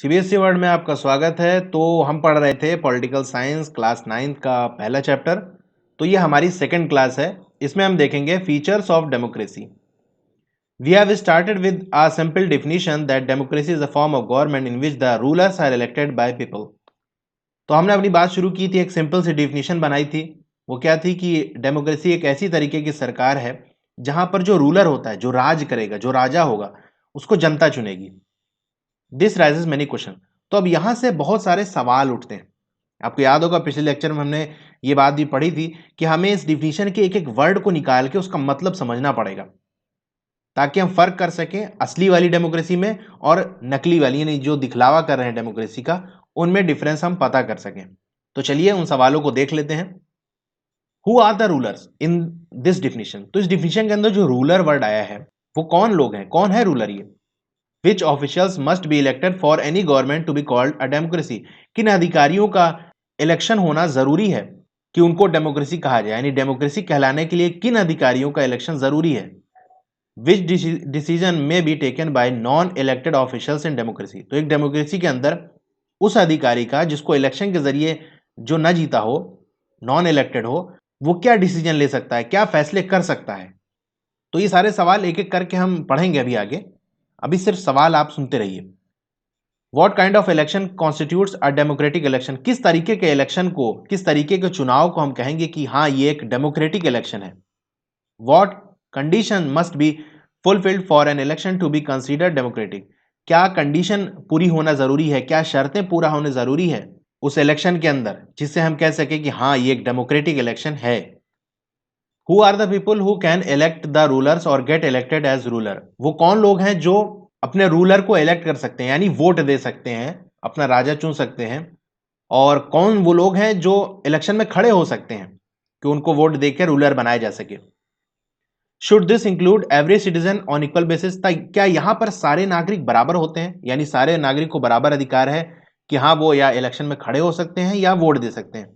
CBSE world में आपका स्वागत है। तो हम पढ़ रहे थे पॉलिटिकल साइंस क्लास 9 का पहला चैप्टर। तो ये हमारी सेकंड क्लास है। इसमें हम देखेंगे features of democracy. We have started with a simple definition that democracy is a form of government in which the rulers are elected by people. तो हमने अपनी बात शुरू की थी, एक सिंपल सी डेफिनेशन बनाई थी। वो क्या थी कि डेमोक्रेसी एक ऐसी तरीके की सरकार है जहां पर जो रूलर होता है, जो राज करेगा, जो राजा होगा, उसको जनता चुनेगी। This raises many question. तो अब यहां से बहुत सारे सवाल उठते हैं। आपको याद होगा पिछले लेक्चर में हमने ये बात भी पढ़ी थी कि हमें इस डिफिनीशन के एक एक वर्ड को निकाल के उसका मतलब समझना पड़ेगा, ताकि हम फर्क कर सकें असली वाली डेमोक्रेसी में और नकली वाली, यानी जो दिखलावा कर रहे हैं डेमोक्रेसी का, उनमें डिफरेंस हम पता कर सकें। तो चलिए उन सवालों को देख लेते हैं। Who are the rulers in this definition. तो इस डिफिनीशन के अंदर जो रूलर वर्ड आया है वो कौन लोग हैं, कौन है रूलर ये। Which officials must be elected for any government to be called a democracy। किन अधिकारियों का इलेक्शन होना जरूरी है कि उनको डेमोक्रेसी कहा जाए, यानी डेमोक्रेसी कहलाने के लिए किन अधिकारियों का इलेक्शन जरूरी है। Which decision may be taken by non elected officials in democracy। तो एक डेमोक्रेसी के अंदर उस अधिकारी का जिसको इलेक्शन के जरिए जो न जीता हो, नॉन इलेक्टेड हो, वो क्या डिसीजन ले सकता है, क्या फैसले कर सकता है। तो ये सारे सवाल एक एक करके हम पढ़ेंगे अभी आगे। अभी सिर्फ सवाल आप सुनते रहिए। What kind of election constitutes a democratic election. किस तरीके के इलेक्शन को, किस तरीके के चुनाव को हम कहेंगे कि हाँ ये एक डेमोक्रेटिक इलेक्शन है। What condition must be fulfilled for an election to be considered democratic. क्या कंडीशन पूरी होना जरूरी है, क्या शर्तें पूरा होने जरूरी है उस इलेक्शन के अंदर, जिससे हम कह सके कि हाँ ये एक डेमोक्रेटिक इलेक्शन है। Who are the people who can elect the rulers और गेट इलेक्टेड एज रूलर। वो कौन लोग हैं जो अपने रूलर को इलेक्ट कर सकते हैं, यानी वोट दे सकते हैं, अपना राजा चुन सकते हैं। और कौन वो लोग हैं जो इलेक्शन में खड़े हो सकते हैं कि उनको वोट देकर रूलर बनाया जा सके। Should this include every citizen on equal basis. क्या यहाँ पर सारे नागरिक बराबर होते हैं, यानी सारे नागरिक को बराबर अधिकार है कि हाँ वो या इलेक्शन में खड़े हो सकते हैं या वोट दे सकते हैं।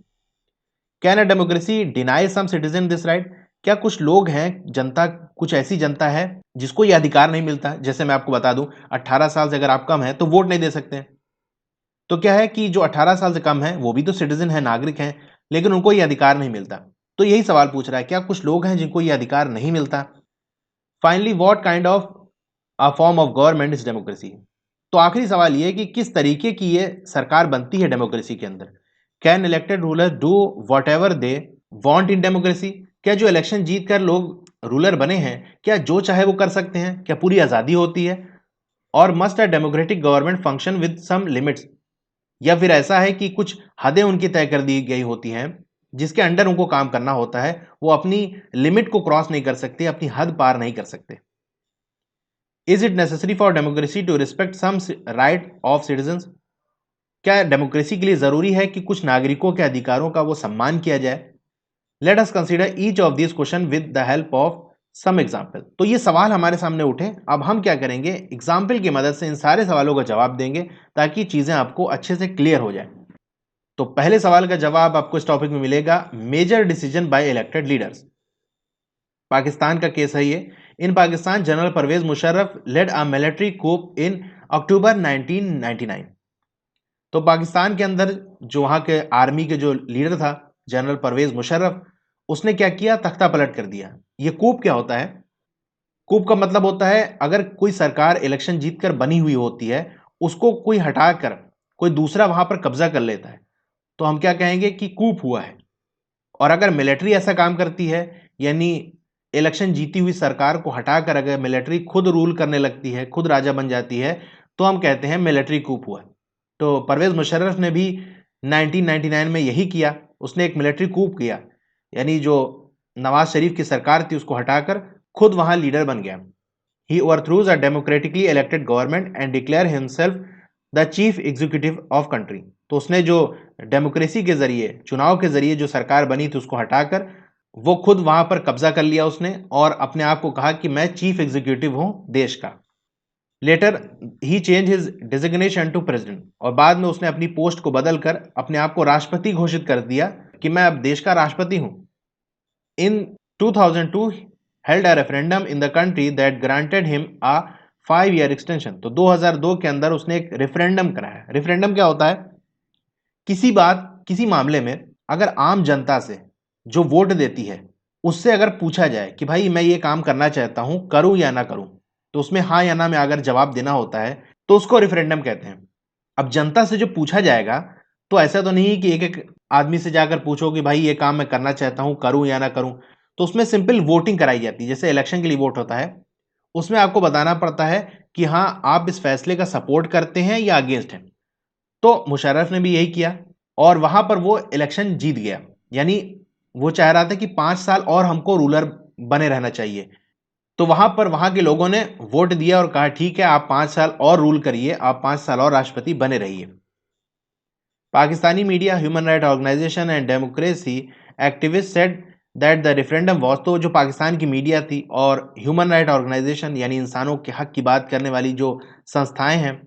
Can a democracy deny some citizen this right. क्या कुछ लोग हैं, जनता, कुछ ऐसी जनता है जिसको ये अधिकार नहीं मिलता। जैसे मैं आपको बता दूं, 18 साल से अगर आप कम है तो वोट नहीं दे सकते हैं। तो क्या है कि जो 18 साल से कम है वो भी तो सिटीजन है, नागरिक हैं, लेकिन उनको ये अधिकार नहीं मिलता। तो यही सवाल पूछ रहा है, क्या कुछ लोग हैं जिनको ये अधिकार नहीं मिलता। Finally what kind of a form of government is democracy. तो आखिरी सवाल ये है कि किस तरीके की ये सरकार बनती है डेमोक्रेसी के अंदर। Can elected ruler do what ever they want in democracy. क्या जो इलेक्शन जीत कर लोग रूलर बने हैं, क्या जो चाहे वो कर सकते हैं, क्या पूरी आज़ादी होती है। और must a democratic government function with some limits. या फिर ऐसा है कि कुछ हदें उनकी तय कर दी गई होती हैं जिसके अंडर उनको काम करना होता है, वो अपनी लिमिट को क्रॉस नहीं कर सकते, अपनी हद पार नहीं कर सकते। Is it necessary for democracy to respect some right of citizens. क्या डेमोक्रेसी के लिए जरूरी है कि कुछ नागरिकों के अधिकारों का वो सम्मान किया जाए। Let us consider each of this question with the help of some example. तो ये सवाल हमारे सामने उठे, अब हम क्या करेंगे, एग्जाम्पल की मदद से इन सारे सवालों का जवाब देंगे ताकि चीजें आपको अच्छे से क्लियर हो जाए। तो पहले सवाल का जवाब आपको इस टॉपिक में मिलेगा, major decision by elected leaders. Pakistan का केस है ये। In Pakistan general Parvez Musharraf led a military coup in October 1999। तो पाकिस्तान के अंदर जो वहां के आर्मी के जो लीडर था, जनरल परवेज मुशर्रफ, उसने क्या किया, तख्ता पलट कर दिया। ये कूप क्या होता है। कूप का मतलब होता है अगर कोई सरकार इलेक्शन जीतकर बनी हुई होती है, उसको कोई हटाकर कोई दूसरा वहां पर कब्जा कर लेता है, तो हम क्या कहेंगे कि कूप हुआ है। और अगर मिलिट्री ऐसा काम करती है, यानी इलेक्शन जीती हुई सरकार को हटाकर अगर मिलिट्री खुद रूल करने लगती है, खुद राजा बन जाती है, तो हम कहते हैं मिलिट्री कूप हुआ। तो परवेज मुशर्रफ ने भी 1999 में यही किया, उसने एक मिलिट्री कूप किया, यानी जो नवाज शरीफ की सरकार थी उसको हटाकर खुद वहां लीडर बन गया। He overthrows a democratically elected government and declare himself the chief executive of country. तो उसने जो डेमोक्रेसी के जरिए, चुनाव के जरिए जो सरकार बनी थी उसको हटाकर वो खुद वहां पर कब्जा कर लिया उसने, और अपने आप को कहा कि मैं चीफ एग्जीक्यूटिव हूं देश का। Later he change his designation to president. और बाद में उसने अपनी पोस्ट को बदलकर अपने आप को राष्ट्रपति घोषित कर दिया कि मैं अब देश का राष्ट्रपति हूं। In 2002 held a referendum in the country that granted him a 5 year extension. तो 2002 के अंदर उसने एक रेफरेंडम कराया। रेफरेंडम क्या होता है? किसी मामले में अगर आम जनता से जो वोट देती है उससे अगर पूछा जाए कि भाई मैं ये काम करना चाहता हूं, करूं या ना करूं, तो उसमें हाँ या ना में अगर जवाब देना होता है तो उसको रेफरेंडम कहते हैं। अब जनता से जो पूछा जाएगा, तो ऐसा तो नहीं कि एक एक आदमी से जाकर पूछो कि भाई ये काम मैं करना चाहता हूं, करूं या ना करूं। तो उसमें सिंपल वोटिंग कराई जाती है, जैसे इलेक्शन के लिए वोट होता है। उसमें आपको बताना पड़ता है कि हाँ आप इस फैसले का सपोर्ट करते हैं या अगेंस्ट हैं। तो मुशर्रफ ने भी यही किया और वहां पर वो इलेक्शन जीत गया। यानी वो चाह रहा था कि 5 साल और हमको रूलर बने रहना चाहिए। तो वहां पर वहां के लोगों ने वोट दिया और कहा ठीक है, आप 5 साल और रूल करिए, आप 5 साल और राष्ट्रपति बने रहिए। Pakistani media, human right organisation and democracy activist said that the referendum was, तो जो पाकिस्तान की मीडिया थी और ह्यूमन राइट ऑर्गेनाइजेशन यानी इंसानों के हक की बात करने वाली जो संस्थाएं हैं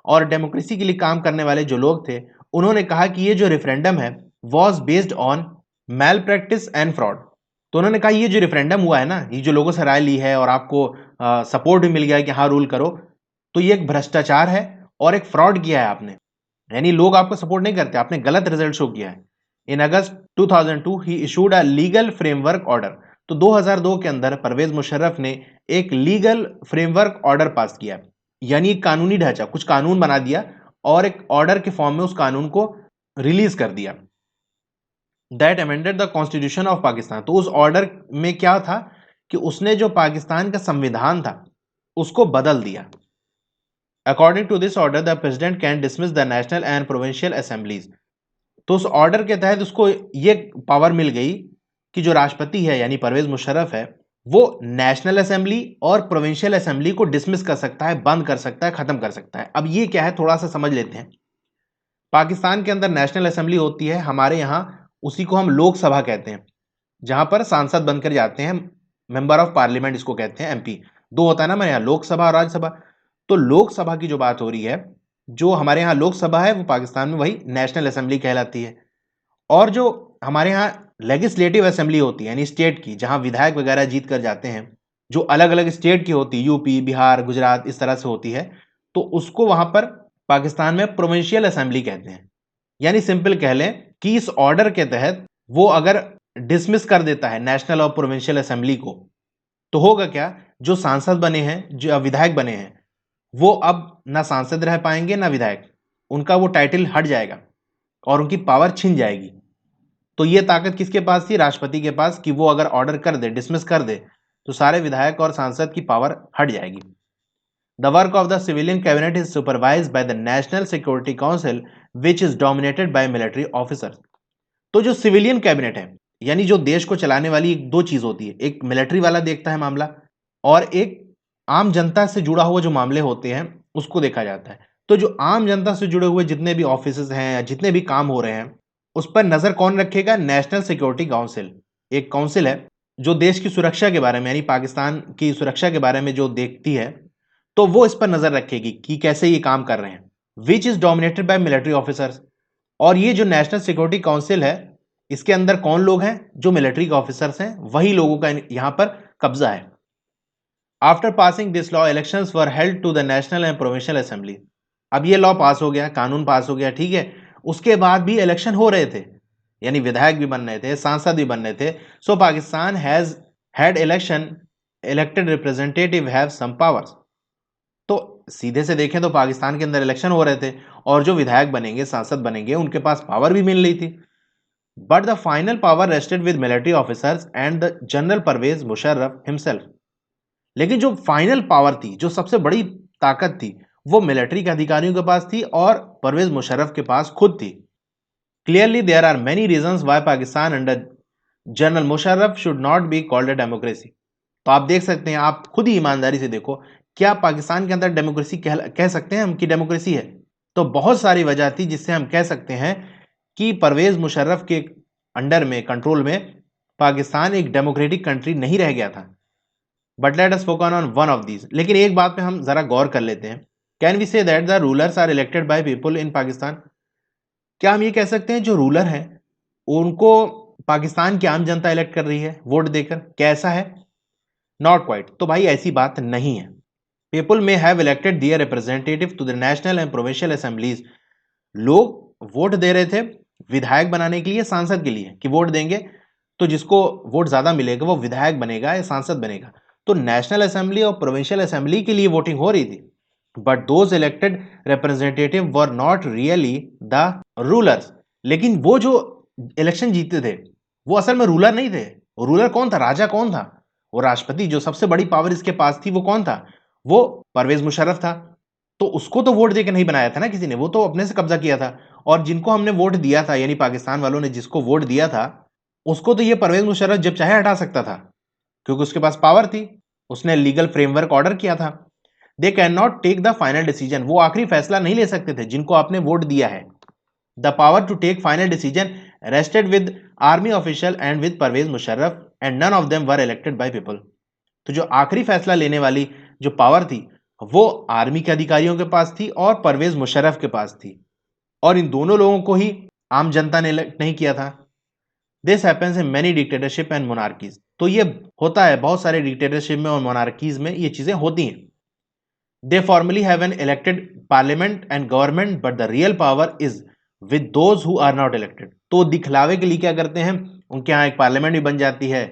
और डेमोक्रेसी के लिए काम करने वाले जो लोग थे, उन्होंने कहा कि ये जो रेफरेंडम है was based on malpractice and fraud. तो उन्होंने कहा ये जो रेफरेंडम हुआ है ना, ये जो लोगों से राय ली है और आपको सपोर्ट भी मिल गया है कि हाँ रूल करो, तो ये एक भ्रष्टाचार है और एक फ्रॉड किया है आपने। यानी लोग आपको सपोर्ट नहीं करते, आपने गलत रिजल्ट शो किया है। In August 2002 he issued a legal framework order. तो 2002 के अंदर परवेज मुशर्रफ ने एक लीगल फ्रेमवर्क ऑर्डर पास किया, यानी एक कानूनी ढांचा, कुछ कानून बना दिया और एक ऑर्डर के फॉर्म में उस कानून को रिलीज कर दिया। That amended the constitution of Pakistan. तो उस ऑर्डर में क्या था कि उसने जो पाकिस्तान का संविधान था उसको बदल दिया। According to this order the president can dismiss the national and provincial assemblies. तो उस ऑर्डर के तहत उसको ये पावर मिल गई कि जो राष्ट्रपति है यानी परवेज मुशर्रफ है, वो नेशनल असेंबली और प्रोविंशियल असेंबली को डिसमिस कर सकता है, बंद कर सकता है, खत्म कर सकता है। अब ये क्या है, थोड़ा सा समझ लेते हैं। पाकिस्तान के अंदर नेशनल असेंबली होती है, हमारे यहाँ उसी को हम लोकसभा कहते हैं, जहां पर सांसद बनकर जाते हैं, मेंबर ऑफ पार्लियामेंट इसको कहते हैं, एमपी। दो होता है ना हमारे यहाँ, लोकसभा और राज्यसभा। तो लोकसभा की जो बात हो रही है, जो हमारे यहाँ लोकसभा है वो पाकिस्तान में वही नेशनल असेंबली कहलाती है। और जो हमारे यहाँ लेजिस्लेटिव असेंबली होती है यानी स्टेट की, जहां विधायक वगैरह जीत कर जाते हैं, जो अलग अलग स्टेट की होती है, यूपी, बिहार, गुजरात, इस तरह से होती है, तो उसको वहां पर पाकिस्तान में प्रोविंशियल असेंबली कहते हैं। यानी सिंपल कह लें कि इस ऑर्डर के तहत वो अगर डिसमिस कर देता है नेशनल और प्रोविंशियल असेंबली को, तो होगा क्या, जो सांसद बने हैं, जो विधायक बने हैं, वो अब ना सांसद रह पाएंगे ना विधायक, उनका वो टाइटल हट जाएगा और उनकी पावर छिन जाएगी। तो ये ताकत किसके पास थी? राष्ट्रपति के पास, कि वो अगर ऑर्डर कर दे, डिसमिस कर दे, तो सारे विधायक और सांसद की पावर हट जाएगी। The work of the civilian cabinet is supervised by the national security council which is dominated by military officers. तो जो सिविलियन कैबिनेट है, यानी जो देश को चलाने वाली दो चीज होती है, एक मिलिट्री वाला देखता है मामला और एक आम जनता से जुड़ा हुआ जो मामले होते हैं उसको देखा जाता है। तो जो आम जनता से जुड़े हुए जितने भी ऑफिस हैं या जितने भी काम हो रहे हैं, उस पर नजर कौन रखेगा? National security council. एक काउंसिल है जो देश की सुरक्षा के बारे में यानी पाकिस्तान की सुरक्षा के बारे में जो देखती है, तो वो इस पर नजर रखेगी कि कैसे ये काम कर रहे हैं। Which is dominated by military officers. और ये जो नेशनल सिक्योरिटी काउंसिल है, इसके अंदर कौन लोग हैं? जो मिलिट्री के ऑफिसर्स हैं, वही लोगों का यहां पर कब्जा है। After passing this law elections were held to the national and provincial assembly. अब ये लॉ पास हो गया, कानून पास हो गया, ठीक है। उसके बाद भी इलेक्शन हो रहे थे, यानी विधायक भी बन रहे थे, सांसद भी बन रहे थे। So Pakistan has had election, elected representative have some powers. तो सीधे से देखें तो पाकिस्तान के अंदर इलेक्शन हो रहे थे और जो विधायक बनेंगे, सांसद बनेंगे, उनके पास पावर भी मिल रही थी। But the final power rested with military officers and the general Parvez Musharraf himself. लेकिन जो फाइनल पावर थी, जो सबसे बड़ी ताकत थी, वो मिलिट्री के अधिकारियों के पास थी और परवेज मुशर्रफ के पास खुद थी। Clearly there are many reasons why Pakistan under general Musharraf should not be called a democracy. तो आप देख सकते हैं, आप खुद ही ईमानदारी से देखो, क्या पाकिस्तान के अंदर डेमोक्रेसी कह सकते हैं हम कि डेमोक्रेसी है? तो बहुत सारी वजह थी जिससे हम कह सकते हैं कि परवेज मुशर्रफ के अंडर में, कंट्रोल में, पाकिस्तान एक डेमोक्रेटिक कंट्री नहीं रह गया था। But let us focus on one of these. लेकिन एक बात पे हम जरा गौर कर लेते हैं। Can we say that the rulers are elected by people in Pakistan? क्या हम ये कह सकते हैं जो रूलर हैं उनको पाकिस्तान की आम जनता इलेक्ट कर रही है वोट देकर? कैसा है? Not quite. तो भाई ऐसी बात नहीं है। People may have elected their representative to the national and provincial assemblies. लोग वोट दे रहे थे विधायक बनाने के लिए, सांसद के लिए, कि वोट देंगे तो जिसको वोट ज्यादा मिलेगा वो विधायक बनेगा या सांसद बनेगा। तो नेशनल असेंबली और प्रोविंशियल असेंबली के लिए वोटिंग हो रही थी, but those elected representative were not really the rulers. लेकिन वो जो इलेक्शन जीते थे वो असल में रूलर नहीं थे। रूलर कौन था? राजा कौन था? वो राष्ट्रपति, जो सबसे बड़ी पावर इसके पास थी, वो कौन था? वो परवेज मुशर्रफ था। तो उसको तो वोट देके नहीं बनाया था ना किसी ने, वो तो अपने से कब्जा किया था। और जिनको हमने वोट दिया था, यानी पाकिस्तान वालों ने जिसको वोट दिया था, उसको तो ये परवेज मुशर्रफ जब चाहे हटा सकता था, क्योंकि उसके पास पावर थी, उसने लीगल फ्रेमवर्क ऑर्डर किया था। They can not take the final decision, वो आखिरी फैसला नहीं ले सकते थे जिनको आपने वोट दिया है। The power to take final decision rested with army official and with Pervez Musharraf and none of them were elected by people. तो जो आखिरी फैसला लेने वाली जो पावर थी वो आर्मी के अधिकारियों के पास थी और परवेज मुशर्रफ के पास थी, और इन दोनों लोगों को ही आम जनता ने इलेक्ट नहीं किया था। This happens in many dictatorship and monarchies. तो ये होता है बहुत सारे डिक्टेटरशिप में और मोनार्कीज में, ये चीजें होती हैं। They formally have an elected parliament and government but the real power is with those who are not elected. तो दिखलावे के लिए क्या करते हैं, उनके यहाँ एक पार्लियामेंट भी बन जाती है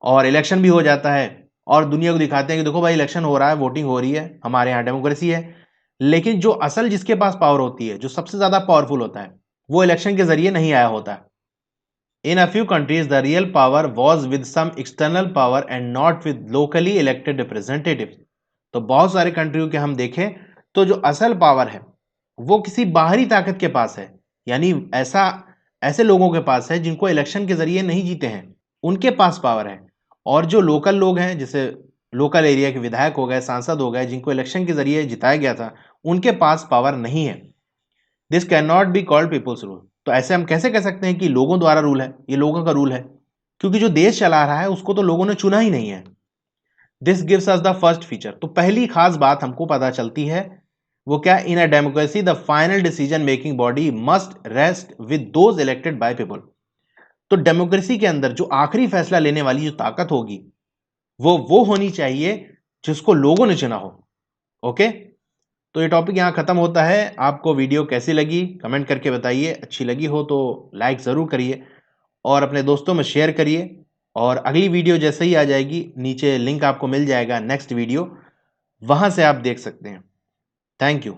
और इलेक्शन भी हो जाता है, और दुनिया को दिखाते हैं कि देखो भाई इलेक्शन हो रहा है, वोटिंग हो रही है, हमारे यहाँ डेमोक्रेसी है। लेकिन जो असल जिसके पास पावर होती है, जो सबसे ज्यादा पावरफुल होता है, वो इलेक्शन के जरिए नहीं आया होता। In a few countries the real power was with some external power and not with locally elected representative. तो बहुत सारे कंट्रियों के हम देखें तो जो असल पावर है वो किसी बाहरी ताकत के पास है, यानी ऐसे लोगों के पास है जिनको इलेक्शन के जरिए नहीं जीते हैं, उनके पास पावर है। और जो लोकल लोग हैं, जैसे लोकल एरिया के विधायक हो गए, सांसद हो गए, जिनको इलेक्शन के जरिए जिताया गया था, उनके पास पावर नहीं है। This can not be called people's rule. तो ऐसे हम कैसे कह सकते हैं कि लोगों द्वारा रूल है, ये लोगों का रूल है? क्योंकि जो देश चला रहा है उसको तो लोगों ने चुना ही नहीं है। This gives us the first feature. तो पहली खास बात हमको पता चलती है वो क्या, in a democracy the final decision making body must rest with those elected by people. तो डेमोक्रेसी के अंदर जो आखिरी फैसला लेने वाली जो ताकत होगी वो होनी चाहिए जिसको लोगों ने चुना हो। ओके, तो ये टॉपिक यहाँ खत्म होता है। आपको वीडियो कैसी लगी कमेंट करके बताइए, अच्छी लगी हो तो लाइक ज़रूर करिए और अपने दोस्तों में शेयर करिए। और अगली वीडियो जैसे ही आ जाएगी नीचे लिंक आपको मिल जाएगा नेक्स्ट वीडियो, वहाँ से आप देख सकते हैं। Thank you.